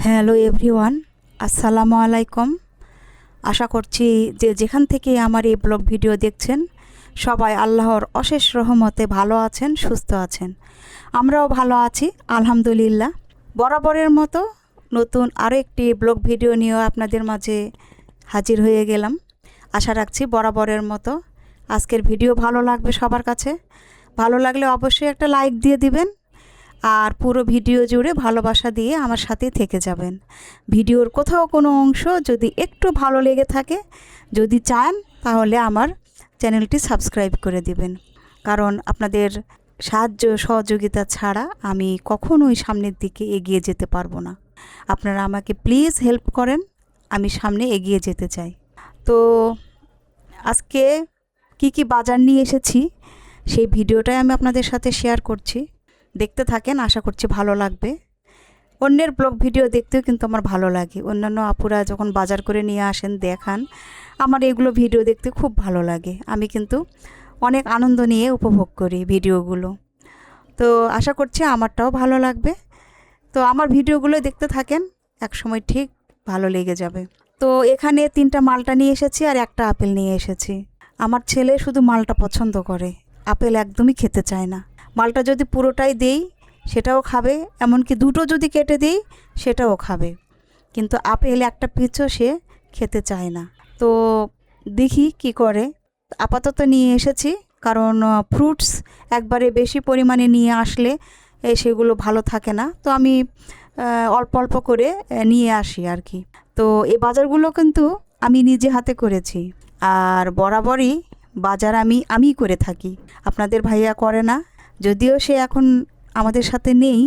Hello everyone, আসসালামু আলাইকুম। আশা করছি যে যেখান থেকে আমার এই ব্লগ ভিডিও দেখছেন সবাই আল্লাহর অশেষ রহমতে ভালো আছেন, সুস্থ আছেন। আমরাও ভালো আছি আলহামদুলিল্লাহ। বরাবরের মতো নতুন আরও একটি ব্লগ ভিডিও নিয়েও আপনাদের মাঝে হাজির হয়ে গেলাম। আশা রাখছি বরাবরের মতো আজকের ভিডিও ভালো লাগবে সবার কাছে। ভালো লাগলে অবশ্যই একটা লাইক দিয়ে দিবেন আর পুরো ভিডিও জুড়ে ভালোবাসা দিয়ে আমার সাথে থেকে যাবেন। ভিডিওর কোথাও কোনো অংশ যদি একটু ভালো লেগে থাকে, যদি চান, তাহলে আমার চ্যানেলটি সাবস্ক্রাইব করে দিবেন। কারণ আপনাদের সাহায্য সহযোগিতা ছাড়া আমি কখনোই সামনের দিকে এগিয়ে যেতে পারবো না। আপনারা আমাকে প্লিজ হেল্প করেন, আমি সামনে এগিয়ে যেতে চাই। তো আজকে কি বাজার নিয়ে এসেছি সেই ভিডিওটাই আমি আপনাদের সাথে শেয়ার করছি। দেখতে থাকেন, আশা করছি ভালো লাগবে। অন্যের ব্লগ ভিডিও দেখতেও কিন্তু আমার ভালো লাগে। অন্যান্য আপুরা যখন বাজার করে নিয়ে আসেন দেখান, আমার এগুলো ভিডিও দেখতে খুব ভালো লাগে। আমি কিন্তু অনেক আনন্দ নিয়ে উপভোগ করি ভিডিওগুলো। তো আশা করছি আমারটাও ভালো লাগবে। তো আমার ভিডিওগুলো দেখতে থাকেন, একসময় ঠিক ভালো লেগে যাবে। তো এখানে 3টা মালটা নিয়ে এসেছি আর একটা আপেল নিয়ে এসেছি। আমার ছেলে শুধু মালটা পছন্দ করে, আপেল একদমই খেতে চায় না। মালটা যদি পুরোটাই দেই সেটাও খাবে, এমনকি দুটো যদি কেটে দিই সেটাও খাবে, কিন্তু আপেল একটা পিছও সে খেতে চায় না। তো দেখি কি করে। আপাতত নিয়ে এসেছি, কারণ ফ্রুটস একবারে বেশি পরিমাণে নিয়ে আসলে সেগুলো ভালো থাকে না। তো আমি অল্প অল্প করে নিয়ে আসি আর কি। তো এই বাজারগুলো কিন্তু আমি নিজে হাতে করেছি, আর বরাবরই বাজার আমি করে থাকি, আপনাদের ভাইয়া করে না। যদিও সে এখন আমাদের সাথে নেই,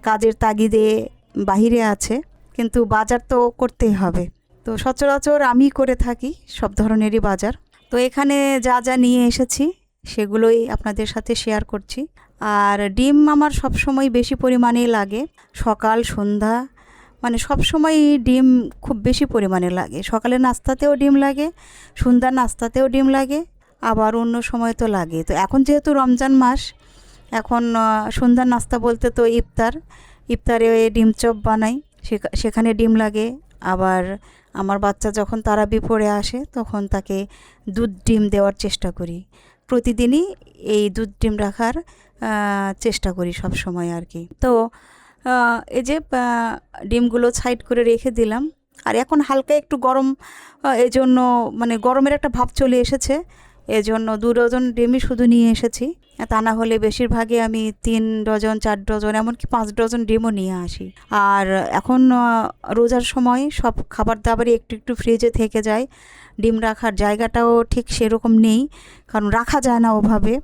কাজের তাগিদে বাহিরে আছে, কিন্তু বাজার তো করতেই হবে। তো সচরাচর আমি করে থাকি সব ধরনেরই বাজার। তো এখানে যা যা নিয়ে এসেছি সেগুলোই আপনাদের সাথে শেয়ার করছি। আর ডিম আমার সব সময় বেশি পরিমাণেই লাগে, সকাল সন্ধ্যা, মানে সব সময় ডিম খুব বেশি পরিমাণে লাগে। সকালে নাস্তাতেও ডিম লাগে, সন্ধ্যার নাস্তাতেও ডিম লাগে, আবার অন্য সময় তো লাগে। তো এখন যেহেতু রমজান মাস, এখন সন্ধ্যার নাস্তা বলতে তো ইফতারে ডিম চপ বানাই, সেখানে ডিম লাগে। আবার আমার বাচ্চা যখন তারাবি পড়ে আসে তখন তাকে দুধ ডিম দেওয়ার চেষ্টা করি। প্রতিদিনই এই দুধ ডিম রাখার চেষ্টা করি সব সময় আর কি। তো এই যে ডিমগুলো সাইড করে রেখে দিলাম। আর এখন হালকা একটু গরম, এজন্য মানে গরমের একটা ভাব চলে এসেছে, এজন্য 2 ডজন ডিমই শুধু নিয়ে এসেছি। তা না হলে বেশিরভাগই আমি 3 ডজন 4 ডজন এমনকি 5 ডজন ডিমও নিয়ে আসি। আর এখন রোজার সময় সব খাবার দাবারই একটু একটু ফ্রিজে থেকে যায়, ডিম রাখার জায়গাটাও ঠিক সেরকম নেই, কারণ রাখা যায় না ওভাবে।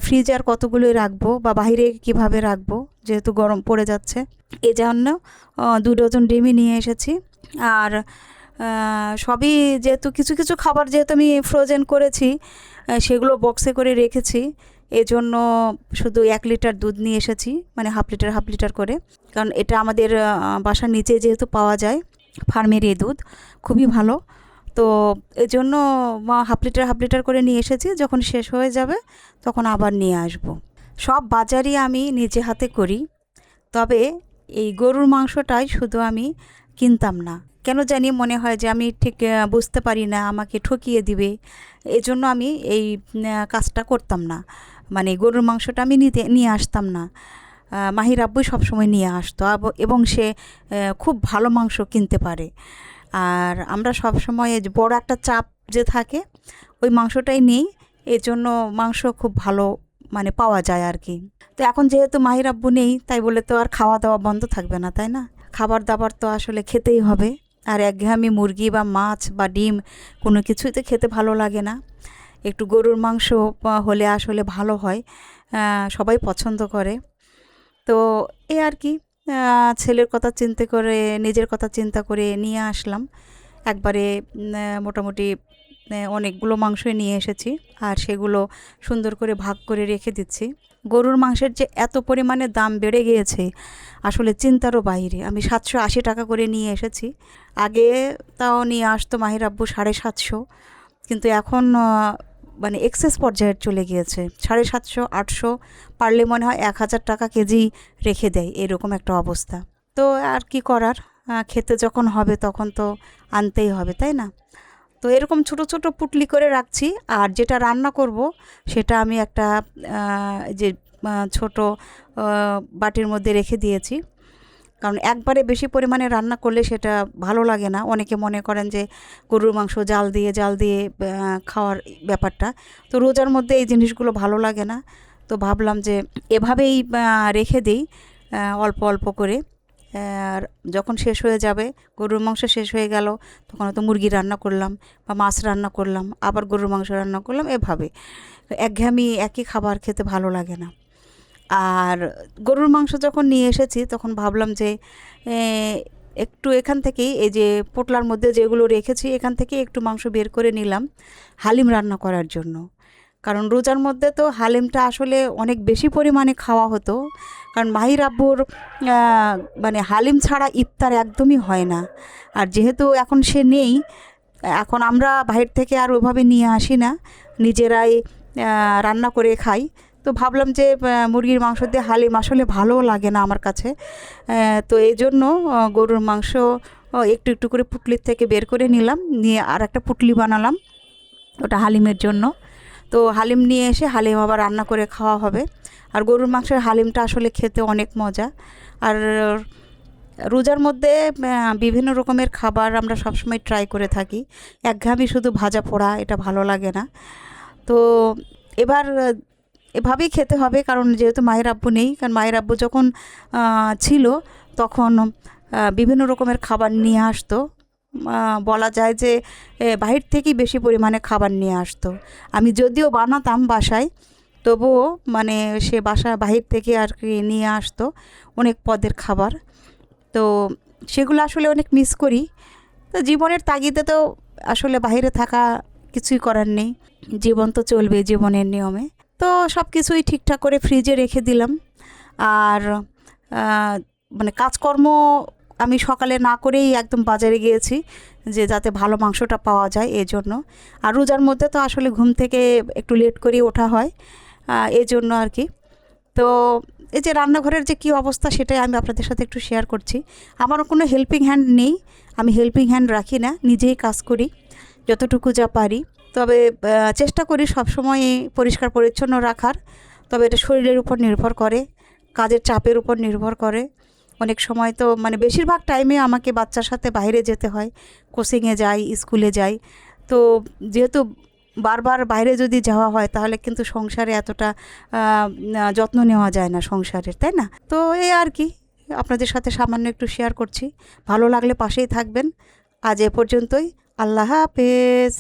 ফ্রিজে আর কতগুলোই রাখবো বা বাইরে কিভাবে রাখবো, যেহেতু গরম পড়ে যাচ্ছে। এই জন্য 2 ডজন ডিমই নিয়ে এসেছি। আর সবই যেহেতু কিছু কিছু খাবার যেহেতু আমি ফ্রোজেন করেছি, সেগুলো বক্সে করে রেখেছি, এজন্য শুধু 1 লিটার দুধ নিয়ে এসেছি, মানে হাফ লিটার করে। কারণ এটা আমাদের বাসার নিচে যেহেতু পাওয়া যায়, ফার্মের এই দুধ খুবই ভালো। তো এজন্য হাফ লিটার করে নিয়ে এসেছি, যখন শেষ হয়ে যাবে তখন আবার নিয়ে আসব। সব বাজারই আমি নিজে হাতে করি, তবে এই গরুর মাংসটাই শুধু আমি কিনতাম না। কেন জানি মনে হয় যে আমি ঠিক বুঝতে পারি না, আমাকে ঠকিয়ে দিবে, এজন্য আমি এই কাজটা করতাম না। মানে গরুর মাংসটা আমি নিয়ে আসতাম না। মাহির আব্বুই সবসময় নিয়ে আসতো, এবং সে খুব ভালো মাংস কিনতে পারে। আর আমরা সব সময় বড় একটা চাপ যে থাকে ওই মাংসটাই নিই, এজন্য মাংস খুব ভালো মানে পাওয়া যায় আর কি। তো এখন যেহেতু মাহির আব্বু নেই, তাই বলে তো আর খাওয়া দাওয়া বন্ধ থাকবে না, তাই না? খাবার দাবার তো আসলে খেতেই হবে। আর একঘেয়েমি মুরগি বা মাছ বা ডিম কোনো কিছুই তো খেতে ভালো লাগে না। একটু গরুর মাংস হলে আসলে ভালো হয়, সবাই পছন্দ করে। তো এই আর কি, ছেলের কথা চিন্তা করে, নিজের কথা চিন্তা করে নিয়ে আসলাম একবারে। মোটামুটি অনেকগুলো মাংসই নিয়ে এসেছি, আর সেগুলো সুন্দর করে ভাগ করে রেখে দিচ্ছি। গরুর মাংসের যে এত পরিমাণে দাম বেড়ে গিয়েছে, আসলে চিন্তারও বাইরে। আমি 780 টাকা করে নিয়ে এসেছি। আগে তাও নিয়ে আসতো মাহির আব্বু 750, কিন্তু এখন মানে এক্সেস পর্যায়ে চলে গিয়েছে। 750 800, পারলে মনে হয় 1000 টাকা কেজি রেখে দেয়, এরকম একটা অবস্থা। তো আর কি করার, খেতে যখন হবে তখন তো আনতেই হবে, তাই না? তো এরকম ছোট ছোট পুটলি করে রাখছি। আর যেটা রান্না করব সেটা আমি একটা যে ছোট বাটির মধ্যে রেখে দিয়েছি। কারণ একবারে বেশি পরিমাণে রান্না করলে সেটা ভালো লাগে না। অনেকে মনে করেন যে গরুর মাংস জাল দিয়ে খাওয়ার ব্যাপারটা, তো রোজার মধ্যে এই জিনিসগুলো ভালো লাগে না। তো ভাবলাম যে এভাবেই রেখে দিই অল্প অল্প করে। আর যখন শেষ হয়ে যাবে, গরুর মাংস শেষ হয়ে গেল, তখন হয়তো মুরগি রান্না করলাম বা মাছ রান্না করলাম, আবার গরুর মাংস রান্না করলাম, এভাবে। একঘেয়েমি একই খাবার খেতে ভালো লাগে না। আর গরুর মাংস যখন নিয়ে এসেছি তখন ভাবলাম যে এ, একটু এখান থেকেই, এই যে পোটলার মধ্যে যেগুলো রেখেছি এখান থেকে একটু মাংস বের করে নিলাম হালিম রান্না করার জন্য। কারণ রোজার মধ্যে তো হালিমটা আসলে অনেক বেশি পরিমাণে খাওয়া হতো। কারণ মাহির আব্বুর মানে হালিম ছাড়া ইফতার একদমই হয় না। আর যেহেতু এখন সে নেই, এখন আমরা বাইরে থেকে আর ওইভাবে নিয়ে আসি না, নিজেরাই রান্না করে খাই। তো ভাবলাম যে মুরগির মাংস দিয়ে হালিম আসলে ভালোও লাগে না আমার কাছে। তো এই জন্য গরুর মাংস একটু একটু করে পুটলির থেকে বের করে নিলাম, নিয়ে আর একটা পুটলি বানালাম ওটা হালিমের জন্য। তো হালিম নিয়ে এসে হালিম আবার রান্না করে খাওয়া হবে। আর গরুর মাংসের হালিমটা আসলে খেতে অনেক মজা। আর রোজার মধ্যে বিভিন্ন রকমের খাবার আমরা সবসময় ট্রাই করে থাকি। একঘেয়েমি শুধু ভাজা পোড়া এটা ভালো লাগে না। তো এবার এভাবেই খেতে হবে, কারণ যেহেতু মায়ের আব্বু নেই। কারণ মায়ের আব্বু যখন ছিল তখন বিভিন্ন রকমের খাবার নিয়ে আসতো। বলা যায় যে বাহির থেকেই বেশি পরিমাণে খাবার নিয়ে আসতো। আমি যদিও বানাতাম বাসায়, তবুও মানে সে বাহির থেকে আর কি নিয়ে আসতো অনেক পদের খাবার। তো সেগুলো আসলে অনেক মিস করি। তো জীবনের তাগিদে তো আসলে বাইরে থাকা কিছুই করার নেই, জীবন তো চলবে জীবনের নিয়মে। তো সব কিছুই ঠিকঠাক করে ফ্রিজে রেখে দিলাম। আর মানে কাজকর্ম আমি সকালে না করেই একদম বাজারে গিয়েছি, যে যাতে ভালো মাংসটা পাওয়া যায় এই জন্য। আর রোজার মধ্যে তো আসলে ঘুম থেকে একটু লেট করেই ওঠা হয়, এই জন্য আর কি। তো এই যে রান্নাঘরের যে কী অবস্থা সেটাই আমি আপনাদের সাথে একটু শেয়ার করছি। আমারও কোনো হেল্পিং হ্যান্ড নেই, আমি হেল্পিং হ্যান্ড রাখি না, নিজেই কাজ করি যতটুকু যা পারি। তবে চেষ্টা করি সবসময় পরিষ্কার পরিচ্ছন্ন রাখার। তবে এটা শরীরের উপর নির্ভর করে, কাজের চাপের উপর নির্ভর করে। অনেক সময় তো মানে বেশিরভাগ টাইমে আমাকে বাচ্চার সাথে বাইরে যেতে হয়, কোচিংয়ে যাই, স্কুলে যাই। তো যেহেতু বারবার বাইরে যদি যাওয়া হয় তাহলে কিন্তু সংসারে এতটা যত্ন নেওয়া যায় না সংসারের, তাই না? তো এই আর কি, আপনাদের সাথে সামান্য একটু শেয়ার করছি। ভালো লাগলে পাশেই থাকবেন। আজ এ পর্যন্তই। আল্লাহ হাফেজ।